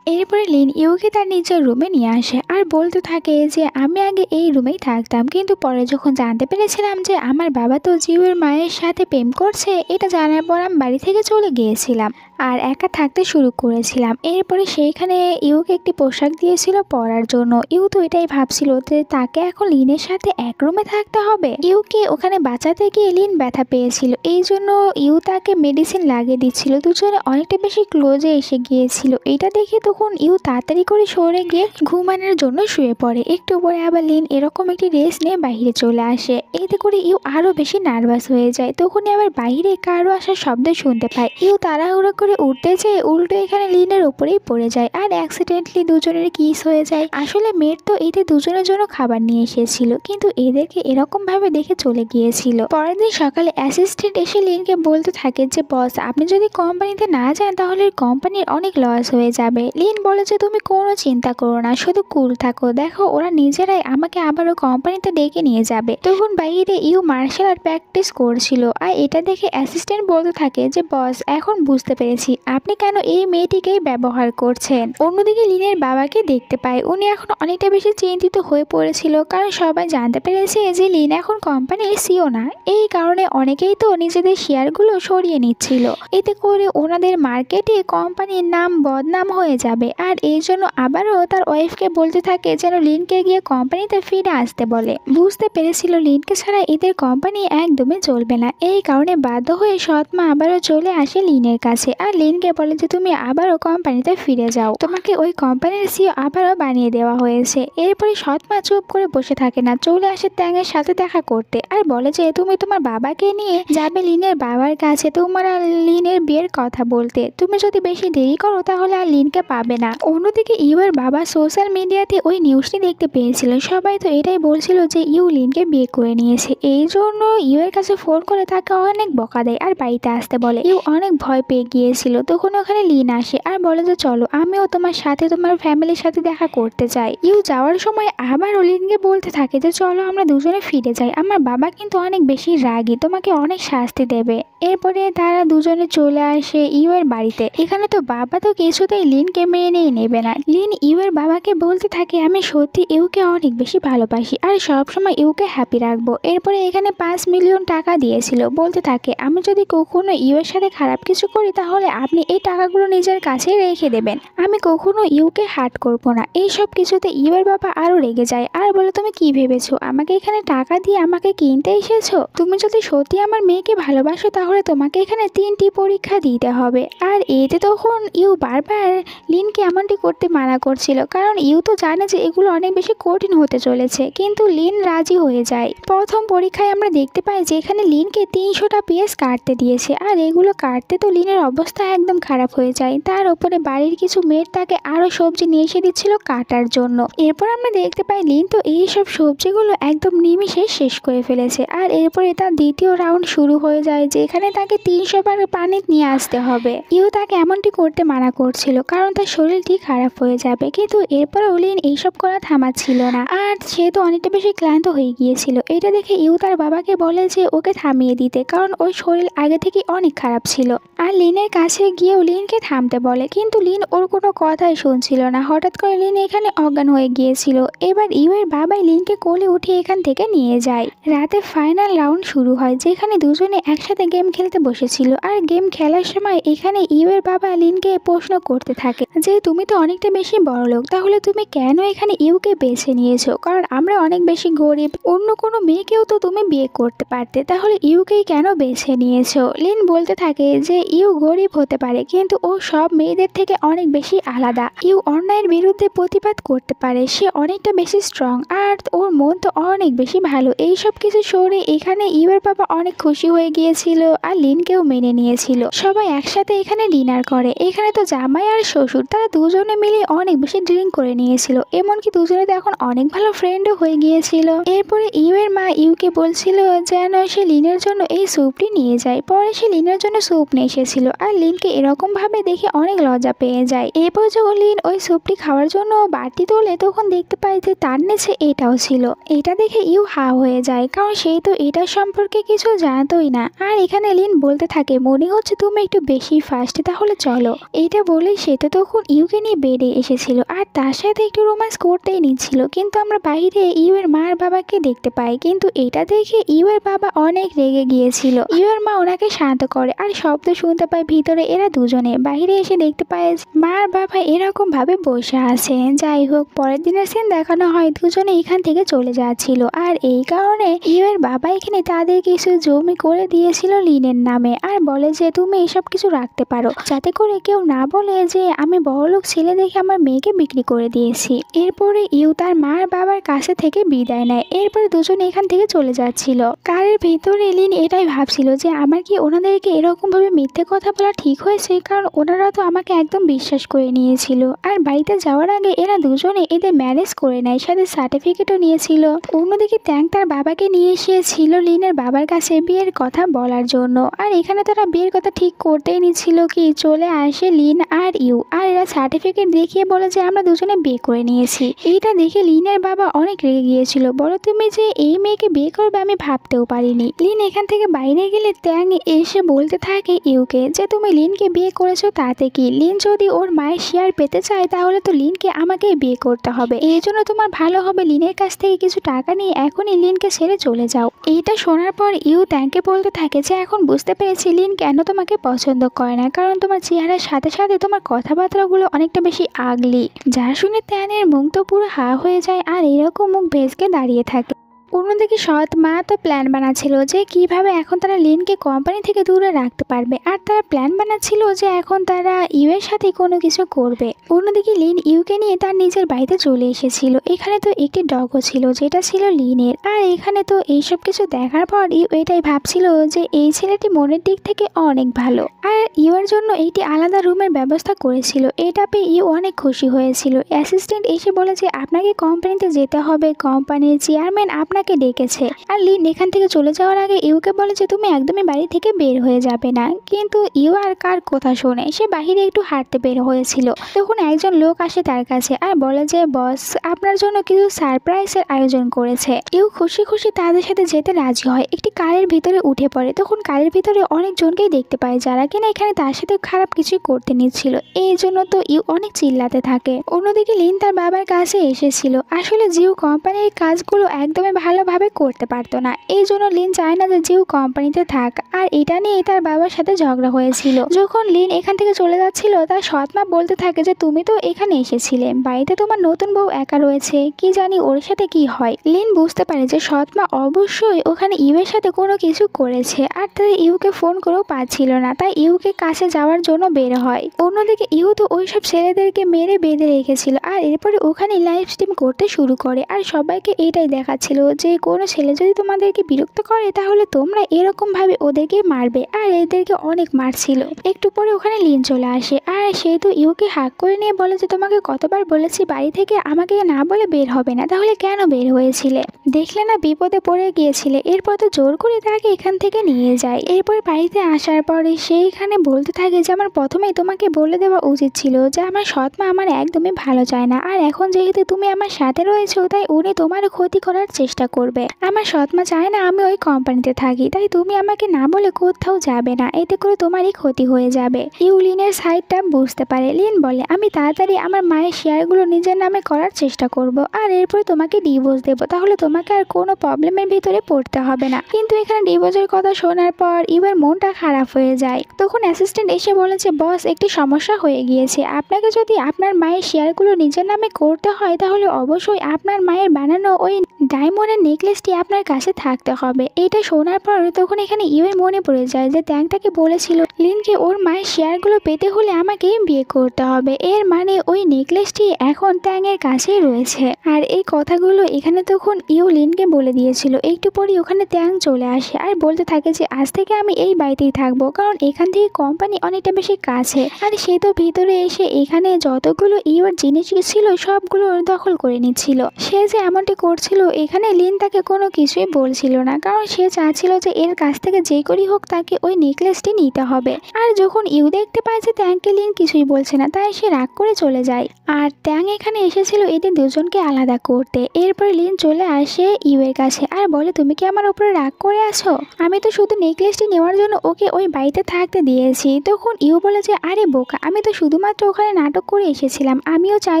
এরপরে লিন ইউকে তার নিজের রুমে নিয়ে আসে আর বলতে থাকে যে আমি আগে এই রুমেই থাকতাম, কিন্তু পরে যখন জানতে পেরেছিলাম যে আমার বাবা তো জিউয়ের মায়ের সাথে প্রেম করছে, এটা জানার পর আমি বাড়ি থেকে চলে গিয়েছিলাম আর একা থাকতে শুরু করেছিলাম। এরপরে সেইখানে ইউকে একটি পোশাক দিয়েছিল পরার জন্য। ইউ তো এটাই ভাবছিল যে তাকে এখন লিনের সাথে এক রুমে থাকতে হবে। ইউকে ওখানে বাঁচাতে গিয়ে লিন ব্যথা পেয়েছিল, এই জন্য ইউ তাকে মেডিসিন লাগিয়ে দিচ্ছিল। দুজনে অনেকটা বেশি ক্লোজে এসে গিয়েছিল। এটা দেখে তখন ইউ তাড়াতাড়ি করে সরে গিয়ে ঘুমানোর জন্য শুয়ে পড়ে। একটু পরে আবার লিন এরকম একটি রেস্ট নিয়ে বাইরে চলে আসে। এতে করে ইউ আরো বেশি নার্ভাস হয়ে যায়। তখনই আবার বাইরে কারো আসার শব্দ শুনতে পায়। ইউ তাড়াহুড়ো করে উঠতে যেয়ে উল্টো এখানে লিনের উপরেই পড়ে যায় আর অ্যাক্সিডেন্টলি দুজনের কিস হয়ে যায়। আসলে মেয়ের তো এতে দুজনের জন্য খাবার নিয়ে এসেছিল, কিন্তু এদেরকে এরকম ভাবে দেখে চলে গিয়েছিল। পরের দিন সকালে অ্যাসিস্ট্যান্ট এসে লিনকে বলতে থাকে যে বস, আপনি যদি কোম্পানিতে না যান তাহলে কোম্পানির অনেক লস হয়ে যাবে। লিন বলে যে তুমি কোনো চিন্তা করো না, শুধু কুল থাকো, দেখো ওরা নিজেরাই আমাকে আবারও কোম্পানিতে ডেকে নিয়ে যাবে। তখন বাইরে ইউ মার্শাল আর্ট প্র্যাকটিস করছিল আর এটা দেখে অ্যাসিস্ট্যান্ট বলতে থাকে যে বস, এখন বুঝতে পেরেছি আপনি কেন এই মেয়েটিকেই ব্যবহার করছেন। অন্যদিকে লিনের বাবাকে দেখতে পায়, উনি এখন অনেকটা বেশি চিন্তিত হয়ে পড়েছিল, কারণ সবাই জানতে পেরেছে যে লিন এখন কোম্পানির সিও না। এই কারণে অনেকেই তো নিজেদের শেয়ারগুলো সরিয়ে নিচ্ছিল। এতে করে ওনাদের মার্কেটে কোম্পানির নাম বদনাম হয়ে যাবে। আর এই জন্য আবারও তার ওয়াইফকে বলতে থাকে যেন লিনকে গিয়ে কোম্পানিতে ফিরে আসতে বলে। বুঝতে পেরেছিল লিনকে ছাড়া এদের কোম্পানি একদমই চলবে না। এই কারণে বাধ্য হয়ে সৎমা আবারও চলে আসে লিনের কাছে আর লিনকে বলে যে তুমি আবারও কোম্পানিতে ফিরে যাও, তোমাকে ওই কোম্পানির সিও আবারও বানিয়ে দেওয়া হয়েছে। এরপরে সৎমা চুপ করে বসে থাকে না, চলে আসে ট্যাংয়ের সাথে দেখা করতে আর বলে যে তুমি তোমার বাবাকে নিয়ে যাবে লিনের বাবার কাছে তোমার আর লিনের বিয়ের কথা বলতে। তুমি যদি বেশি দেরি করো তাহলে আর লিনকে পাবে না। অন্যদিকে ইউয়ের বাবা সোশ্যাল মিডিয়াতে ওই নিউজটি দেখতে পেয়েছিল। সবাই তো এটাই বলছিল যে ইউ লিনকে বিয়ে করে নিয়েছে। এই জন্য ইউয়ের কাছে ফোন করে তাকে অনেক বকা দেয় আর বাড়িতে আসতে বলে। ইউ অনেক ভয় পেয়ে গিয়েছিল। তখন ওখানে লিন আসে আর বলে যে চলো আমিও তোমার সাথে তোমার ফ্যামিলির সাথে দেখা করতে চাই। ইউ যাওয়ার সময় আবার লিনকে বলতে থাকে যে চলো আমরা দুজনে ফিরে যাই, আমার বাবা কিন্তু অনেক বেশি রাগী, তোমাকে অনেক শাস্তি দেবে। এরপরে তারা দুজনে চলে আসে ইউয়ের বাড়িতে। এখানে তো বাবা তো কিছুতেই লিনকে মেনেই নেবে না। লিন ইউয়ের বাবাকে বলতে থাকে আমি সত্যি ইউকে অনেক বেশি ভালোবাসি আর সবসময় ইউকে হ্যাপি রাখবো। এরপরে এখানে 5 মিলিয়ন টাকা দিয়েছিল, বলতে থাকে আমি যদি কখনো ইউয়ের সাথে খারাপ কিছু করি তাহলে আপনি এই টাকাগুলো নিজের কাছে রেখে দেবেন, আমি কখনো ইউকে হার্ট করবো না। এই সব কিছুতে ইউয়ের বাবা আরো রেগে যায় আর বলে তুমি কি ভেবেছো আমাকে এখানে টাকা দিয়ে আমাকে কিনতে এসেছো? তুমি যদি সত্যি আমার মেয়েকে ভালোবাসো তাহলে তোমাকে এখানে 3টি পরীক্ষা দিতে হবে। আর এতে তখন ইউ বারবার লিনকে এমনটি করতে মানা করছিল, কারণ ইউ তো জানে যে এগুলো অনেক বেশি কঠিন হতে চলেছে, কিন্তু লিন রাজি হয়ে যায়। প্রথম পরীক্ষায় আমরা দেখতে পাই যে এখানে লিনকে 300টা পেঁয়াজ কাটতে দিয়েছে আর এগুলো কাটতে তো লিনের অবস্থা একদম খারাপ হয়ে যায়। তার উপরে বাড়ির কিছু মেয়ের তাকে আরো সবজি নিয়ে এসে দিচ্ছিল কাটার জন্য। এরপর আমরা দেখতে পাই লিন তো এই সব সবজিগুলো একদম নিমিষে শেষ করে ফেলেছে। আর এরপরে তার দ্বিতীয় রাউন্ড শুরু হয়ে যায় যেখানে তাকে 300 বার পানি নিয়ে আসতে হবে। ইউ তাকে এমনটি করতে মানা করছিল কারণ তার শরীরটি খারাপ হয়ে যাবে, কিন্তু এরপরেও লিন এইসব করা থামাচ্ছিল না আর সে তো অনেকটা বেশি ক্লান্ত হয়ে গিয়েছিল। এটা দেখে ইউ তার বাবাকে বলে যে ওকে থামিয়ে দিতে, কারণ ওই শরীর আগে থেকে অনেক খারাপ ছিল। আর লিনের কাছে গিয়েও লিনকে থামতে বলে, কিন্তু লিন ওর কোনো কথাই শুনছিল না। হঠাৎ করে লিন এখানে অজ্ঞান হয়ে গিয়েছিল। এবার ইউয়ের বাবাই লিনকে কোলে উঠে এখান থেকে নিয়ে যায়। রাতে ফাইনাল রাউন্ড শুরু হয় যেখানে দুজনে একসাথে গেম খেলতে বসেছিল। আর গেম খেলার সময় এখানে ইউয়ের বাবা লিনকে প্রশ্ন করতে থাকে যে তুমি তো অনেকটা বেশি বড়লোক, তাহলে তুমি কেন এখানে ইউকে বেছে নিয়েছো? কারণ আমরা অনেক বেশি গরিব, অন্য কোনো মেয়েকেও তো তুমি বিয়ে করতে পারতে, তাহলে ইউকেই কেন বেছে নিয়েছো? লিন বলতে থাকে যে ইউ গরিব হতে পারে, কিন্তু ও সব মেয়েদের থেকে অনেক বেশি আলাদা। ইউ অন্যায়ের বিরুদ্ধে প্রতিবাদ করতে পারে, সে অনেকটা বেশি স্ট্রং, আর ওর মন তো অনেক বেশি ভালো। এই সব কিছু শুনে এখানে ইউর বাবা অনেক খুশি হয়ে গিয়েছিল আর লিনকেও মেনে নিয়েছিল। সবাই একসাথে এখানে ডিনার করে। এখানে তো জামাই আর শ্বশুর তারা দুজনে মিলে অনেক বেশি ড্রিঙ্ক করে নিয়েছিল, এমনকি দুজনে তো এখন অনেক ভালো ফ্রেন্ডও হয়ে গিয়েছিল। এরপরে ইউ এর মা ইউকে বলছিল যেন সে লিনের জন্য এই স্যুপটি নিয়ে যায়। পরে সে লিনের জন্য স্যুপ নিয়ে এসেছিল আর লিনকে এরকম ভাবে দেখে অনেক লজ্জা পেয়ে যায়। এরপর যখন লিন ওই স্যুপটি খাওয়ার জন্য বাটি তোলে তখন দেখতে পায় যে তার নিচে এটাও ছিল। এটা দেখে ইউ হা হয়ে যায়, কারণ সেই তো এটার সম্পর্কে কিছু জানতোই না। আর এখানে লিন বলতে থাকে, মনে হচ্ছে তুমি একটু বেশি ফাস্ট, তাহলে চলো। এটা বলে সে তো তখন ইউকে নিয়ে বেডে এসেছিল আর তার সাথে একটু রোম্যান্স করতেই নিচ্ছিল, কিন্তু আমরা বাইরে ইউ এর মার বাবাকে দেখতে পাই। কিন্তু এটা দেখে ইউ এর বাবা অনেক রেগে গিয়েছিল। ইউ এর মা ওনাকে শান্ত করে আর শব্দ শুনতে পায় ভিতরে। এরা দুজনে বাইরে এসে দেখতে পায় মার বাবা এরকম ভাবে বসে আছে। যাই হোক, পরের দিনের সিন দেখানো হয় দুজনে এখান থেকে চলে যাচ্ছিল, আর এই কারণে ইউ এর বাবা এখানে তাদের কিছু জমি করে দিয়েছিল লিনের নামে, আর বলে যে তুমি এসব কিছু রাখতে পারো, যাতে করে কেউ না বলে যে আমি বড়লোক ছেলে দেখে আমার মেয়েকে বিক্রি করে দিয়েছি। এরপরে ইউ তার মার বাবার কাছে থেকে বিদায় নেয়। এরপরে দুজনে এখান থেকে চলে যাচ্ছিল। কারের ভেতরে লিন এটাই ভাবছিল যে আমার কি ওনাদেরকে এরকম ভাবে মিথ্যে কথা বলা ঠিক হয়েছে, কারণ ওনারা তো আমাকে একদম বিশ্বাস করে নিয়েছিল। আর বাড়িতে যাওয়ার আগে এরা দুজনে এদের ম্যারেজ করে নেয়, সাথে সার্টিফিকেটও নিয়েছিল। অন্যদিকে ট্যাং তার বাবাকে নিয়ে এসেছিল লিনের বাবার কাছে বিয়ের কথা বলার জন্য, আর এখানে তারা বিয়ের কথা ঠিক করতেই নিচ্ছিল কি চলে আসে লিন আর ইউ, আর এরা সার্টিফিকেট দেখিয়ে বলে যে আমরা দুজনে বিয়ে করে নিয়েছি। এইটা দেখে লিনের বাবা অনেক রেগে গিয়েছিল, বলো তুমি যে এই মেয়েকে বিয়ে করবে আমি ভাবতেও পারিনি। লিন এখান থেকে বাইরে গেলে ট্যাং এসে বলতে থাকে ইউকে যে তুমি লিনকে বিয়ে করেছো তাতে কি, লিন যদি ওর মায়ের শেয়ার পেতে চায় তাহলে তো লিনকে আমাকে বিয়ে করতে হবে। এই জন্য তোমার ভালো হবে লিনের কাছ থেকে কিছু টাকা নিয়ে এখনই লিনকে ছেড়ে চলে যাও। এইটা শোনার পর ইউ ট্যাংকে বলতে থাকে যে এখন বুঝতে পেরেছি লিন কেন তোমাকে পছন্দ করে না, কারণ তোমার চেহারার সাথে সাথে তোমার কথাবার্তাগুলো অনেকটা বেশি আগলি। যা শুনে ট্যানের মুখ তো পুরো হা হয়ে যায় আর এরকম মুখ ভেসকে দাঁড়িয়ে থাকে। অন্যদিকে সৎ মা তো প্ল্যান বানাচ্ছিল যে কিভাবে এখন তারা লিনকে কোম্পানি থেকে দূরে রাখতে পারবে, আর তারা প্ল্যান বানাচ্ছিল যে এখন তারা ইউ এর সাথে কোনো কিছু করবে। অন্যদিকে লিন ইউকে নিয়ে তার নিজের বাড়িতে চলে এসেছিল। এখানে তো একটি ডগও ছিল যেটা ছিল লিনের, আর এখানে তো এইসব কিছু দেখার পর ইউ এটাই ভাবছিল যে এই ছেলেটি মনের দিক থেকে অনেক ভালো, আর ইউ এর জন্য একটি আলাদা রুমের ব্যবস্থা করেছিল। এটা পেয়ে ইউ অনেক খুশি হয়েছিল। অ্যাসিস্ট্যান্ট এসে বলে যে আপনাকে কোম্পানিতে যেতে হবে, কোম্পানির চেয়ারম্যান আপনাকে ডেকেছে। আর লিন এখান থেকে চলে যাওয়ার আগে ইউকে বলে যে তুমি একদমই বাড়ি থেকে বের হয়ে যাবে না, কিন্তু ইউ আর কার কথা শোনে, সে বাহিরে একটু হাঁটতে বের হয়েছিল। তখন একজন লোক আসে তার কাছে আর বলে যে বস আপনার জন্য কিছু সারপ্রাইজের আয়োজন করেছে। ইউ খুশি খুশি তাদের সাথে যেতে রাজি হয়। একটি কারের ভিতরে উঠে পড়ে। তখন কারের ভিতরে অনেকজনকেই দেখতে পায় যারা কিনা এখানে তার সাথে খারাপ কিছুই করতে নিচ্ছিল। এই জন্য তো ইউ অনেক চিল্লাতে থাকে। অন্যদিকে লিন তার বাবার কাছে এসেছিল। আসলে জিও কোম্পানির কাজগুলো একদমই ভালোভাবে করতে পারতো না, এই জন্য লিন চায় না যে জিও কোম্পানিতে থাক, আর এটা নিয়ে তার বাবার সাথে ঝগড়া হয়েছিল। যখন লিন এখান থেকে চলে যাচ্ছিল তার সৎমা বলতে থাকে যে তুমি তো এখানে এসেছিলে, বাড়িতে তোমার নতুন বউ একা রয়েছে, কি জানি ওর সাথে কি হয়। লিন বুঝতে পারে যে সৎমা অবশ্যই ওখানে ইউ এর সাথে কোনো কিছু করেছে, আর তারা ইউকে ফোন করেও পাচ্ছিল না, তাই ইউকে কাছে যাওয়ার জন্য বের হয়। অন্যদিকে ইউ তো ওইসব ছেলেদেরকে মেরে বেঁধে রেখেছিল, আর এরপরে ওখানে লাইভ স্ট্রিম করতে শুরু করে, আর সবাইকে এটাই দেখাচ্ছিল যে কোনো ছেলে যদি তোমাদেরকে বিরক্ত করে তাহলে তোমরা এরকম ভাবে ওদেরকে মারবে, আর এদেরকে অনেক মারছিল। একটু পরে ওখানে লিন চলে আসে, আর সে তো ইউকে হাক করে নিয়ে বলে যে তোমাকে কতবার বলেছি বাড়ি থেকে আমাকে না বলে বের হবে না, তাহলে কেন বের হয়েছিলে, দেখলে না বিপদে পড়ে গিয়েছিলে। এরপর তো জোর করে তাকে এখান থেকে নিয়ে যায়। এরপর বাড়িতে আসার পরে সেইখানে বলতে থাকে যে আমার প্রথমেই তোমাকে বলে দেওয়া উচিত ছিল যে আমার সৎমা আমার একদমই ভালো চায় না, আর এখন যেহেতু তুমি আমার সাথে রয়েছো তাই উনি তোমার ক্ষতি করার চেষ্টা করবে। আমার সৎমা চায় না আমি ওই কোম্পানিতে থাকি, তাই তুমি আমাকে না বলে কোথাও যাবে না, এতে করে তোমারই ক্ষতি হয়ে যাবে। ইউ লিনের সাইডটা বুঝতে পারে। লিন বলে আমি তাড়াতাড়ি আমার মায়ের শেয়ারগুলো নিজের নামে করার চেষ্টা করব, আর এরপরে তোমাকে ডিভোর্স দেবো, তাহলে তোমাকে আর কোনো প্রবলেমের ভিতরে পড়তে হবে না। কিন্তু এখানে ডিভোর্সের কথা শোনার পর ইউর মনটা খারাপ হয়ে যায়। তখন অ্যাসিস্ট্যান্ট এসে বলে যে বস একটি সমস্যা হয়ে গিয়েছে, আপনাকে যদি আপনার মায়ের শেয়ারগুলো নিজের নামে করতে হয় তাহলে অবশ্যই আপনার মায়ের বানানো ওই ডায়মন্ডের নেকলেসটি আপনার কাছে থাকতে হবে। এটা শোনার পর তখন এখানে ইউয়ের মনে পড়ে যায় যে ট্যাং তাকে বলেছিল লিনকে ওর মায়ের শেয়ারগুলো পেতে হলে আমাকে বিয়ে করতে হবে, এর মানে ওই নেকলেসটি এখন ট্যাংয়ের কাছেই রয়েছে। আর এই কথাগুলো এখানে তখন ইউ লিনকে বলে দিয়েছিল। একটু পরে ওখানে ট্যাং চলে আসে আর বলতে থাকে যে আজ থেকে আমি এই বাড়িতেই থাকবো, কারণ এখান থেকে কোম্পানি অনেকটা বেশি কাছে। আর সে তো ভিতরে এসে এখানে যতগুলো ইউর জিনিস ছিল সবগুলো দখল করে নিচ্ছিল। সে যে এমনটি করছিল এখানে লিন তাকে কোনো কিছুই বলছিল না, কারণ সে চাচ্ছিল যে এর কাছ থেকে যে করেই হোক তাকে ওই নেকলেসটি নিতে হবে। আর যখন ইউ দেখতে পায় যে ট্যাংকে লিন কিছুই বলছে না, তাই সে রাগ করে চলে যায়। আর ট্যাং এখানে এসেছিল এদের দুজনকে আলাদা করতে। এরপর লিন চলে আসে ইউ এর কাছে আর বলে তুমি কি আমার উপরে রাগ করে আছো? আমি তো শুধু নেকলেসটি নেওয়ার জন্য ওকে ওই বাড়িতে থাকতে দিয়েছি। তখন ইউ বলে যে আরে বোকা, আমি তো শুধুমাত্র ওখানে নাটক করে এসেছিলাম, আমিও চাই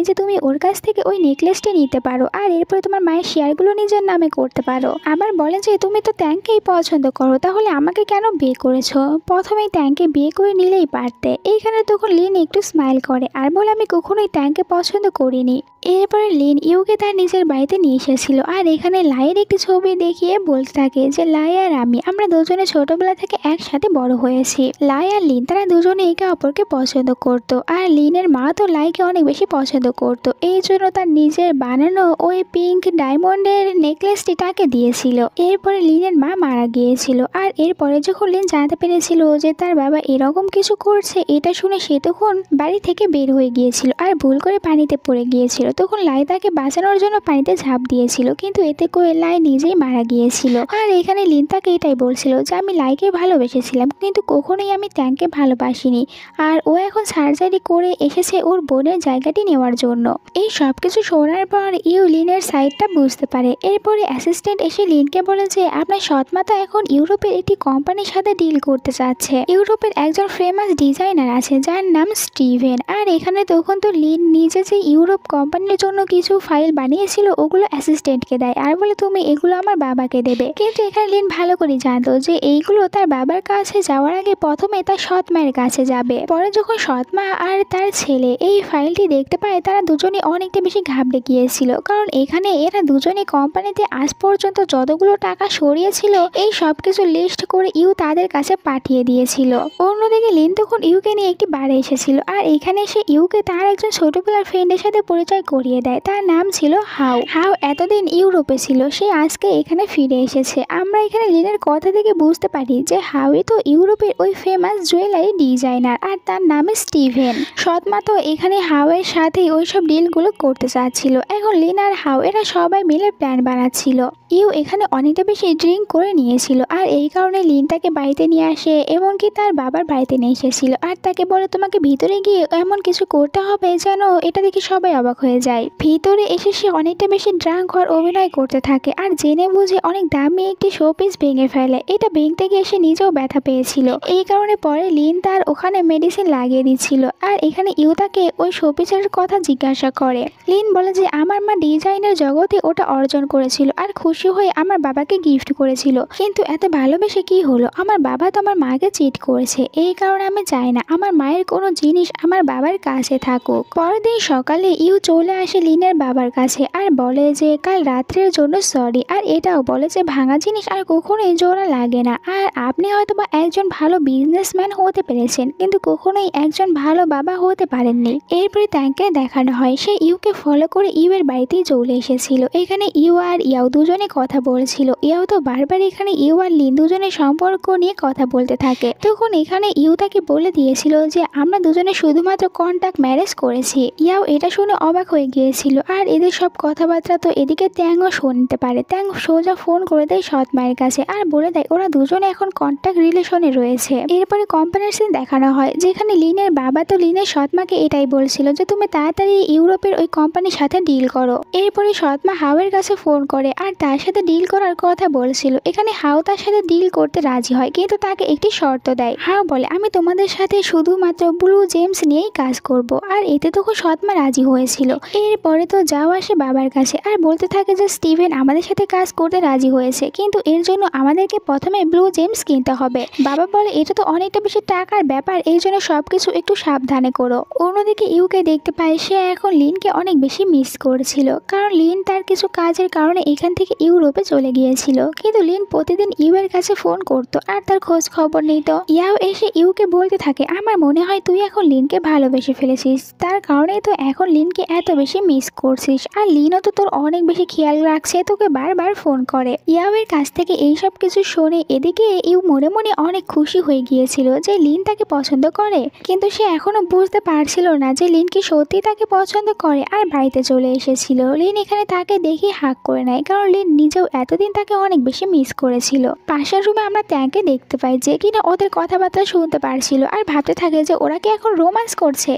যে তুমি ওর কাছ থেকে ওই নেকলেসটি নিতে পারো আর এরপরে তোমার মায়ের শেয়ারগুলো নিজের নামে করতে পারো। আবার বলে যে তুমি তো ট্যাংকেই পছন্দ করো, তাহলে আমাকে কেন বিয়ে করেছো? প্রথমেই ট্যাংকে বিয়ে করে নিলেই পারতে। এইখানে তখন লিন একটু স্মাইল করে আর বলে আমি কখনোই ট্যাংকে পছন্দ করিনি। এরপরে লিন ইউকে তার নিজের বাড়িতে নিয়ে এসেছিল আর এখানে লাইয়ের একটি ছবি দেখিয়ে বলতে থাকে যে লাই আর আমরা দুজনে ছোটবেলা থেকে একসাথে বড় হয়েছি। লাই আর লিন তারা দুজনে একে অপরকে পছন্দ করতো আর লিনের মা তো লাইকে অনেক বেশি পছন্দ করতো, এই জন্য তার নিজের বানানো ওই পিঙ্ক ডায়মন্ডের নেকলেসটি তাকে দিয়েছিল। এরপরে লিনের মা মারা গিয়েছিল আর এরপরে যখন লিন জানতে পেরেছিল যে তার বাবা এরকম কিছু করছে, এটা শুনে সে তখন বাড়ি থেকে বের হয়ে গিয়েছিল আর ভুল করে পানিতে পড়ে গিয়েছিল। তখন লাই তাকে বাঁচানোর জন্য পানিতে ঝাঁপ দিয়েছিল, কিন্তু এতে করে লাই নিজেই মারা গিয়েছিল। আর এখানে লিন তাকে এটাই বলছিল যে আমি লাইকে ভালোবেসেছিলাম কিন্তু কখনোই আমি ট্যাংকে ভালোবাসিনি, আর ও এখন সার্জারি করে এসেছে ওর বোনের জায়গাটি নেওয়ার জন্য। এই সব কিছু শোনার পর ইউ লিনের সাইডটা বুঝতে পারে। এরপরে অ্যাসিস্ট্যান্ট এসে লিনকে বলে যে আপনার সৎমাতা এখন ইউরোপের একটি কোম্পানির সাথে ডিল করতে চাচ্ছে। ইউরোপের একজন ফেমাস ডিজাইনার আছে যার নাম স্টিভেন। আর এখানে তখন তো লিন নিজে যে ইউরোপ কোম্পানির জন্য কিছু ফাইল বানিয়েছিল ওগুলো অ্যাসিস্ট্যান্টকে দেয় আর বলে তুমি এগুলো আমার বাবাকে দেবে। কিন্তু এখানে লিন ভালো করে জানতো যে এইগুলো তার বাবার কাছে যাওয়ার আগে প্রথমে তার সৎ মায়ের কাছে যাবে। পরে যখন সৎ মা আর তার ছেলে এই ফাইলটি দেখতে পায় তারা দুজনে অনেকটা বেশি ঘাবড়ে গিয়েছিল, কারণ এখানে এরা দুজনে কোম্পানিতে আজ পর্যন্ত যতগুলো টাকা সরিয়েছিল এই সব কিছু লিস্ট করে ইউ তাদের কাছে পাঠিয়ে দিয়েছিল। অন্যদিকে লিন তখন ইউকে নিয়ে একটি বারে এসেছিল আর এখানে এসে ইউকে তার একজন ছোটবেলার ফ্রেন্ডের সাথে পরিচয় করিয়ে দেয়। তার নাম ছিল হাউ। হাউ এতদিন ইউরোপে ছিল, সে আজকে এখানে ফিরে এসেছে। আমরা এখানে লিনের কথা থেকে বুঝতে পারি যে হাউই তো ইউরোপের ওই ফেমাস জুয়েলারি ডিজাইনার আর তার নাম স্টিভেন। সৎমা তো এখানে হাউয়ের সাথে ওইসব ডিলগুলো করতে চাচ্ছিল। এখন লিন আর হাউ এরা সবাই মিলে প্ল্যান বানাচ্ছিল। ইউ এখানে অনেকটা বেশি ড্রিঙ্ক করে নিয়েছিল আর এই কারণে লিন তাকে বাড়িতে নিয়ে আসে, এমনকি তার বাবার বাড়িতে নিয়ে এসেছিল আর তাকে বলে তোমাকে ভিতরে গিয়ে এমন কিছু করতে হবে যেন এটা দেখে সবাই অবাক হয়ে যায়। ভিতরে এসে সে অনেকটা বেশি ড্রাঙ্ক হওয়ার অভিনয় করতে থাকে আর জেনে বুঝে অনেক দামি একটি শোপিস ভেঙে ফেলে। এটা ভেঙতে গিয়ে সে নিজেও ব্যথা পেয়েছিল, এই কারণে পরে লিন তার ওখানে মেডিসিন লাগিয়ে দিচ্ছিল। আর এখানে ইউ তাকে ওই শোপিসের কথা জিজ্ঞাসা করে। লিন বলে যে আমার মা ডিজাইনের জগতে ওটা অর্জন করেছিল আর খুশি হয়ে আমার বাবাকে গিফট করেছিল, কিন্তু এত ভালোবেসে কি হলো? আমার বাবা তো আমার মাকে চিট করেছে, এই কারণে আমি চাই না আমার মায়ের কোনো জিনিস আমার বাবার কাছে থাকুক। পরের দিন সকালে ইউ চলে আসে লিনের বাবার কাছে আর বলে যে কাল রাত্রের জন্য সরি, আর এটাও বলে যে ভাঙা জিনিস আর কখনোই জোড়া লাগে না, আর আপনি হয়তো বা একজন ভালো বিজনেসম্যান হতে পেরেছেন কিন্তু কখনোই একজন ভালো বাবা হতে পারেননি। এরপরে তাকে দেখানো হয় সে ইউকে ফলো করে ইউ এর বাড়িতেই চলে এসেছিল। এখানে ইউ আর ইয়াও দুজনে কথা বলছিল। ইয়াও তো বারবার এখানে ইউ আর লিন দুজনের সম্পর্ক নিয়ে কথা বলতে থাকে। তখন এখানে ইউ তাকে বলে দিয়েছিল যে আমরা দুজনে শুধুমাত্র কন্ট্যাক্ট ম্যারেজ করেছি। ইয়াও এটা শুনে অবাক হয়ে গিয়েছিল আর এদের সব কথাবার্তা তো এদিকে ট্যাংও শুনতে পারে। ট্যাং সোজা ফোন করে দেয় সৎ মায়ের কাছে আর বলে দেয় ওরা দুজনে এখন কন্ট্যাক্ট রিলেশনে রয়েছে। এরপরে কোম্পানির সিন দেখানো হয় যেখানে লিনের বাবা তো লিনের সৎমাকে এটাই বলছিল যে তুমি তাড়াতাড়ি ইউরোপের ওই কোম্পানির সাথে ডিল করো। এরপরে সৎমা হাওয়ের কাছে ফোন করে আর তার সাথে ডিল করার কথা বলছিল। এখানে হাও তার সাথে ডিল করতে রাজি হয় কিন্তু তাকে একটি শর্ত দেয়। হাও বলে আমি তোমাদের সাথে শুধুমাত্র ব্লু জেমস নিয়েই কাজ করব, আর এতে তখন সৎমা রাজি হয়েছিল। এরপরে তো যাও আসে বাবার কাছে আর বলতে থাকে যে স্টিভেন আমাদের সাথে কাজ করতে রাজি হয়েছে, কিন্তু এর জন্য আমাদেরকে প্রথমে ব্লু জেমস কিনতে হবে। বাবা বলে এটা তো অনেকটা বেশি টাকার ব্যাপার, এই জন্য সবকিছু একটু সাবধানে করো। অন্যদিকে ইউকে দেখতে পায় সে এখন লিনকে অনেক বেশি মিস করছিল, কারণ লিন তার কিছু কাজের কারণে এখান থেকে ইউরোপে চলে গিয়েছিল। কিন্তু লিন প্রতিদিন ইউ এর কাছে ফোন করতো আর তার খোঁজ খবর নিত। ইয়াও এসে ইউকে বলতে থাকে আমার মনে হয় তুই এখন লিনকে ভালোবেসে ফেলেছিস, তার কারণেই তো এখন লিনকে এত বেশি মিস করছিস, আর লিনও তো তোর অনেক বেশি খেয়াল রাখছে, তোকে বারবার ফোন করে। ইয়াও এর কাছ থেকে এইসব কিছু শুনে এদিকে ইউ মনে মনে অনেক খুশি হয়ে গিয়েছিল যে লিন তাকে পছন্দ করে, কিন্তু সে এখনো বুঝতে পারছিল না যে লিন কি সত্যি তাকে পছন্দ করে। আর বাড়িতে চলে এসেছিল। লিন এখানে তাকে দেখে হাঁক করে নেয়, কারণ লিন নিজেও এতদিন তাকে অনেক বেশি মিস করেছিল। পাশের রুমে আমরা ট্যাংকে দেখতে পাই যে কিনা ওদের কথাবার্তা শুনতে পারছিল আর ভাবতে থাকে যে ওরা কি এখন রোম্যান্স করছে।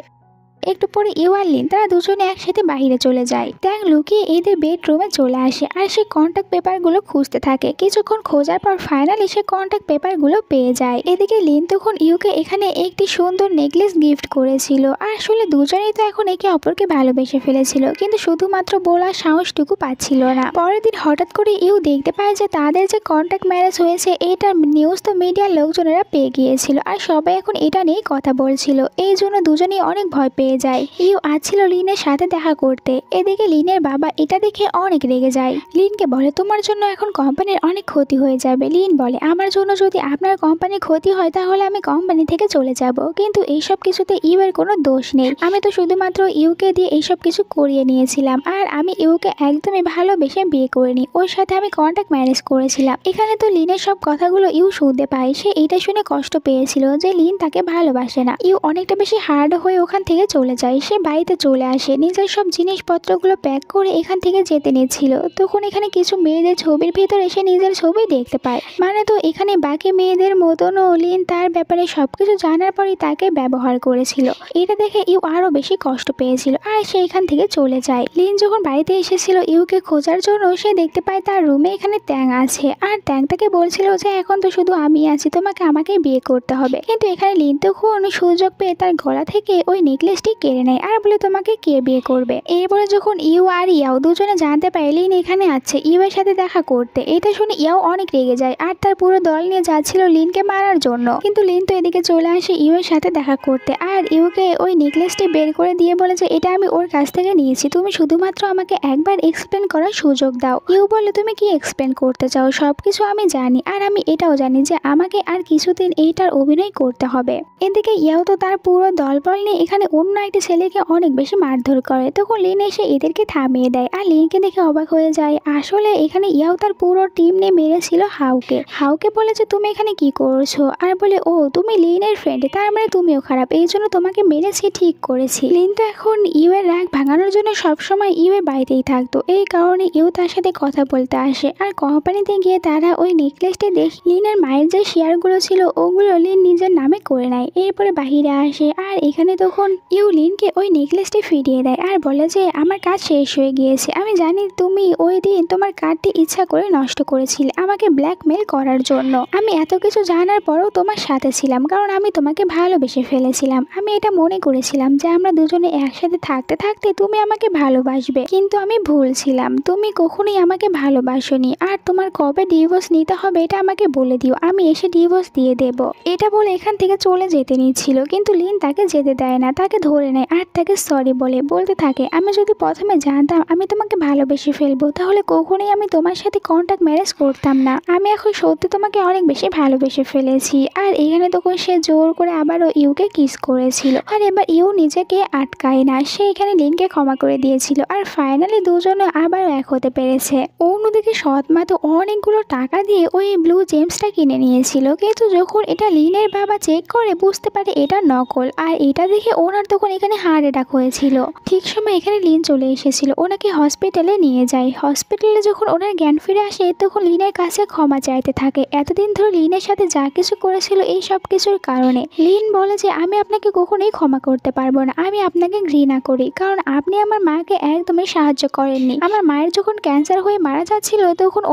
একটু পরে ইউ আর লিন তারা দুজনে একসাথে বাইরে চলে যায়। ট্যাং লুকিয়ে এদের বেডরুমে চলে আসে আর সে কন্ট্যাক্ট পেপারগুলো খুঁজতে থাকে। কিছুক্ষণ খোঁজার পর ফাইনালি সে কন্ট্যাক্ট পেপারগুলো পেয়ে যায়। এদিকে লিন তখন ইউকে এখানে একটি সুন্দর নেকলেস গিফট করেছিল, আর আসলে দুজনেই তো এখন একে অপরকে ভালোবেসে ফেলেছিল, কিন্তু শুধুমাত্র বলার সাহসটুকু পাচ্ছিল না। পরের দিন হঠাৎ করে ইউ দেখতে পায় যে তাদের যে কন্ট্যাক্ট ম্যারেজ হয়েছে এটার নিউজ তো মিডিয়ার লোকজনেরা পেয়ে গিয়েছিল, আর সবাই এখন এটা নিয়েই কথা বলছিল। এই জন্য দুজনেই অনেক ভয় পেয়ে যায়। ইউ আসছিল লিনের সাথে দেখা করতে। এদিকে লিনের বাবা এটা দেখে অনেক রেগে যায়। লিনকে বলে তোমার জন্য এখন কোম্পানির অনেক ক্ষতি হয়ে যাবে। লিন বলে আমার জন্য যদি আপনার কোম্পানির ক্ষতি হয় তাহলে আমি কোম্পানি থেকে চলে যাব, কিন্তু এইসব কিছুতে ইউ এর কোনো দোষ নেই। আমি তো শুধুমাত্র ইউকে দিয়ে এইসব কিছু করিয়ে নিয়েছিলাম, আর আমি ইউকে একদমই ভালোবেসে বিয়ে করিনি, ওর সাথে আমি কন্ট্যাক্ট ম্যারেজ করেছিলাম। এখানে তো লিনের সব কথাগুলো ইউ শুনতে পায়। সে এটা শুনে কষ্ট পেয়েছিল যে লিন তাকে ভালোবাসে না। ইউ অনেকটা বেশি হার্ড হয়ে ওখান থেকে চলে যায়। সে বাড়িতে চলে আসে, নিজের সব জিনিসপত্রগুলো প্যাক করে এখান থেকে যেতে নিচ্ছিল। তখন এখানে কিছু মেয়েদের ছবির ভিতরে সে নিজের ছবি দেখতে পায়। মানে তো এখানে বাকি মেয়েদের মতনও লিন তার ব্যাপারে সবকিছু জানার পরই তাকে ব্যবহার করেছিল। এটা দেখে ইউ আরো বেশি কষ্ট পেয়েছিল আর সে এখান থেকে চলে যায়। লিন যখন বাড়িতে এসেছিল ইউকে খোঁজার জন্য, সে দেখতে পায় তার রুমে এখানে ট্যাং আছে, আর ট্যাং তাকে বলছিল যে এখন তো শুধু আমি আছি, তোমাকে আমাকে বিয়ে করতে হবে। কিন্তু এখানে লিন তখন সুযোগ পেয়ে তার গলা থেকে ওই নেকলেসটি কেড়ে নেয় আর বলে তোমাকে কে বিয়ে করবে। এরপরে যখন ইউ আর ইয়াও দুজনে জানতে পারে লিন এখানে আছে ইউ এর সাথে দেখা করতে, এটা শুনে ইয়াও অনেক রেগে যায় আর তার পুরো দল নিয়ে যাচ্ছিল লিনকে মারার জন্য। কিন্তু লিন তো এদিকে চলে আসে ইউ এর সাথে দেখা করতে, আর ইউকে ওই নেকলেসটি বের করে দিয়ে বলে যে এটা আমি ওর কাছ থেকে নিয়েছি, তুমি শুধুমাত্র আমাকে একবার এক্সপ্লেন করার সুযোগ দাও। ইউ বলে তুমি কি এক্সপ্লেন করতে চাও, সবকিছু আমি জানি, আর আমি এটাও জানি যে আমাকে আর কিছুদিন এইটার অভিনয় করতে হবে। এদিকে ইয়াও তো তার পুরো দলবল নিয়ে এখানে অন্য একটি ছেলেকে অনেক বেশি মারধর করে। তখন লিন এসে এদেরকে থামিয়ে দেয়, আর লিনকে দেখে অবাক হয়ে যায়। আসলে এখানে ইয়াও তার পুরো টিম নিয়ে মেরেছিল হাউকে। হাউকে বলে যে তুমি এখানে কি করছো, আর বলে ও তুমি লিনের ফ্রেন্ড, তার মানে তুমিও খারাপ, এই জন্য তোমাকে মেরেছি, ঠিক করেছি। লিন তো এখন ইউ এর রাগ ভাঙানোর জন্য সবসময় ইউ এর বাড়িতেই থাকতো, এই কারণে ইউ তার সাথে কথা বলতে আসে। আর কোম্পানিতে গিয়ে তারা ওই নেকলেসটি দেখে লিনের মায়ের যে শেয়ারগুলো ছিল ওগুলো লিন নিজের নামে করে নেয়। এরপরে বাহিরে আসে, আর এখানে তখন ইউ লিনকে ওই নেকলেসটি ফিরিয়ে দেয় আর বলে যে আমার কাজ শেষ হয়ে গিয়েছে, আমি জানি তুমি ওই দিন তোমার কার্ডটি ইচ্ছা করে নষ্ট করেছিলে আমাকে ব্ল্যাকমেল করার জন্য। আমি এত কিছু জানার পরেও তোমার সাথে ছিলাম, কারণ আমি তোমাকে ভালোবেসে ফেলেছিলাম। আমি এটা মনে করেছিলাম যে আমরা দুজনে একসাথে থাকতে থাকতে তুমি আমাকে ভালোবাসবে, কিন্তু আমি ভুল ছিলাম। তুমি কখনোই আমাকে ভালোবাসোনি, আর তোমার কবে ডিভোর্স নিতে হবে এটা আমাকে বলে দিও, আমি এসে ডিভোর্স দিয়ে দেব। এটা বলে এখান থেকে চলে যেতে নিচ্ছিল, কিন্তু লিন তাকে যেতে দেয় না, তাকে ধরে নেয় আর তাকে সরি বলতে থাকে আমি যদি প্রথমে জানতাম আমি তোমাকে ভালোবেসে ফেলবো তাহলে কখনোই আমি তোমার সাথে কন্ট্যাক্ট ম্যারেজ করতাম না। আমি এখন সত্যি তোমাকে অনেক বেশি ভালোবেসে ফেলেছি। আর এখানে তখন সে জোর করে আবারও ইউকে কিস করেছিল, আর এবার ইউ নিজেকে আটকায় না, সে এখানে লিনকে ক্ষমা করে দিয়েছিল, আর ফাইনালি দুজনে আবারও এক হতে পেরেছে। অন্যদিকে সৎমা তো অনেকগুলো টাকা দিয়ে ওই ব্লু জেমসটা কিনে নিয়েছিল, কিন্তু যখন এটা লিনের বাবা চেক করে বুঝতে পারে এটা নকল, আর এটা দেখে ওনার তখন এখানে হার্ট অ্যাটাক হয়েছিল। ঠিক সময় এখানে লিন চলে এসেছিল, ওনাকে হসপিটালে নিয়ে যায়। হসপিটালে যখন ওনার জ্ঞান ফিরে আসে তখন লিনের কাছে ক্ষমা চাইতে থাকে, এতদিন ধরে লিনের সাথে যা কিছু করেছিল এই সব কিছুর কারণে। লিন বলে যে আমি আপনাকে কখনোই ক্ষমা করতে পারবো না, আমি আপনাকে ঘৃণা করি, কারণ আপনি আমার মাকে একদমই সাহায্য করেননি। আমার মায়ের যখন ক্যান্সার হয়ে মারা যাচ্ছিল তখন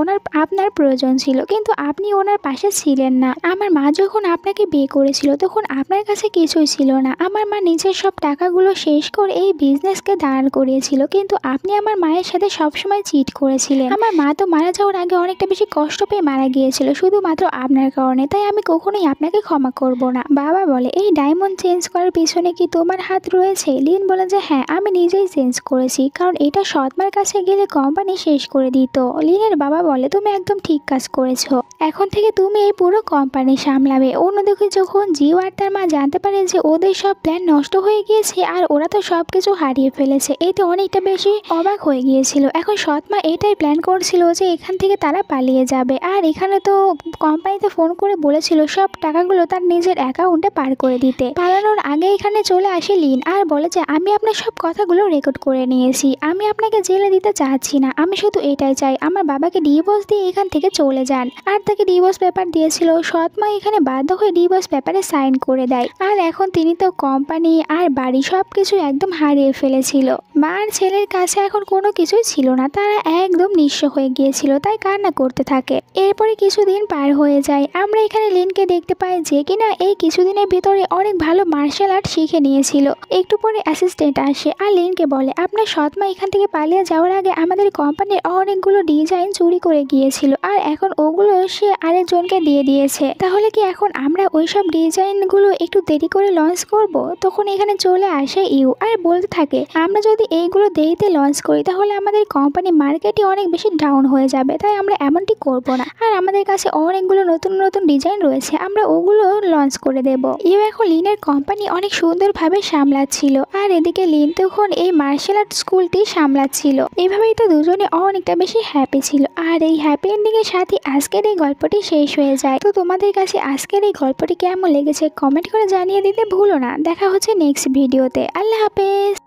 আপনার প্রয়োজন ছিল, কিন্তু আপনি ওনার পাশে ছিলেন না। আমার মা যখন আপনাকে বিয়ে করেছিল তখন আপনার কাছে কিছুই ছিল না, আমার মা নিজের সব টাকাগুলো শেষ করে এই বিজনেসকে দাঁড় করিয়েছিল, কিন্তু আপনি আমার মায়ের সাথে সবসময় চিট করেছিলেন। আমার মা তো মারা যাওয়ার আগে অনেকটা বেশি কষ্ট পেয়ে মারা গিয়েছিল শুধুমাত্র আপনার কারণে, তাই আমি কখনোই আপনাকে ক্ষমা করব না। বাবা বলে, এই ডায়মন্ড চেঞ্জ করার পিছনে কি তোমার হাত রয়েছে? লিন বলে যে হ্যাঁ, আমি নিজেই চেঞ্জ করেছি, কারণ এটা সৎমার কাছে গেলে কোম্পানি শেষ করে দিত। লিনের বাবা বলে, তুমি একদম ঠিক কাজ করেছো, এখন থেকে তুমি এই পুরো কোম্পানি সামলাবে। অন্যদিকে যখন জিও আর তার মা জানতে পারে যে ওদের সব প্ল্যান নষ্ট হয়ে গিয়েছে আর ওরা তো সবকিছু হারিয়ে ফেলেছে, এতে অনেকটা বেশি অবাক হয়ে গিয়েছিল। এখন সৎমা এটাই প্ল্যান করছিল যে এখান থেকে তারা পালিয়ে যাবে, আর এখানে তো কোম্পানিতে ফোন করে বলেছিল সব টাকাগুলো তার নিজের অ্যাকাউন্টে পার করে দিতে। পালানোর আগে এখানে চলে আসে লিন আর বলে যে আমি আপনার সব কথাগুলো রেকর্ড করে নিয়েছি, আমি আপনাকে জেলে দিতে চাচ্ছি না, আমি শুধু এটাই চাই আমার বাবাকে ডিভোর্স দিয়ে এখান থেকে চলে যান। আর তাকে ডিভোর্স পেপার দিয়েছিল, সৎমা এখানে বাধ্য হয়ে ডিভোর্স পেপারে সাইন করে দেয়। আর এখন তিনি তো কোম্পানি আর বাড়ি সবকিছু একদম হারিয়ে ফেলেছিল। মা আর ছেলের কাছে এখন কোনো কিছুই ছিল না, তারা একদম নিঃস্ব হয়ে গিয়েছিল, তাই কান্না করতে থাকে। এরপরে কিছুদিন পার হয়ে যায়, আমরা এখানে লিনকে দেখতে পাই যে কিনা এই কিছুদিনের ভিতরে অনেক ভালো মার্শাল আর্ট শিখে নিয়েছিল। একটু পরে অ্যাসিস্ট্যান্ট আসে আর লিনকে বলে, আপনার সৎমা এখান থেকে পালিয়ে যাওয়ার আগে আমাদের কোম্পানির অনেকগুলো ডিজাইন চুরি করে গিয়েছিল, আর এখন ওগুলো সে আরেকজনকে দিয়ে দিয়েছে, তাহলে কি এখন আমরা ওইসব ডিজাইনগুলো একটু দেরি করে লঞ্চ করব? তখন এখানে চলে আসে ইউ আর বলতে থাকে, আমরা যদি এইগুলো দেরিতে লঞ্চ করি তাহলে আমাদের কোম্পানি মার্কেটে অনেক বেশি ডাউন হয়ে যাবে, তাই আমরা এমনটি করব না। আর আমাদের কাছে অনেকগুলো নতুন নতুন ডিজাইন রয়েছে, আমরা ওগুলো লঞ্চ করে দেব। ইউ এখন লিনের কোম্পানি অনেক সুন্দরভাবে সামলাচ্ছিল, আর এদিকে লিন তখন এই মার্শাল আর্ট স্কুলটি সামলাচ্ছিল। এভাবেই তো দুজনে অনেকটা বেশি হ্যাপি ছিল। আর এই হ্যাপি এন্ডিং এর সাথে আজকের এই গল্পটি শেষ হয়ে যায়। তো তোমাদের কাছে আজকের এই গল্পটি কেমন লেগেছে কমেন্ট করে জানিয়ে দিতে ভুলো না। দেখা হচ্ছে নেক্সট ভিডিওতে। আল্লাহ হাফেজ।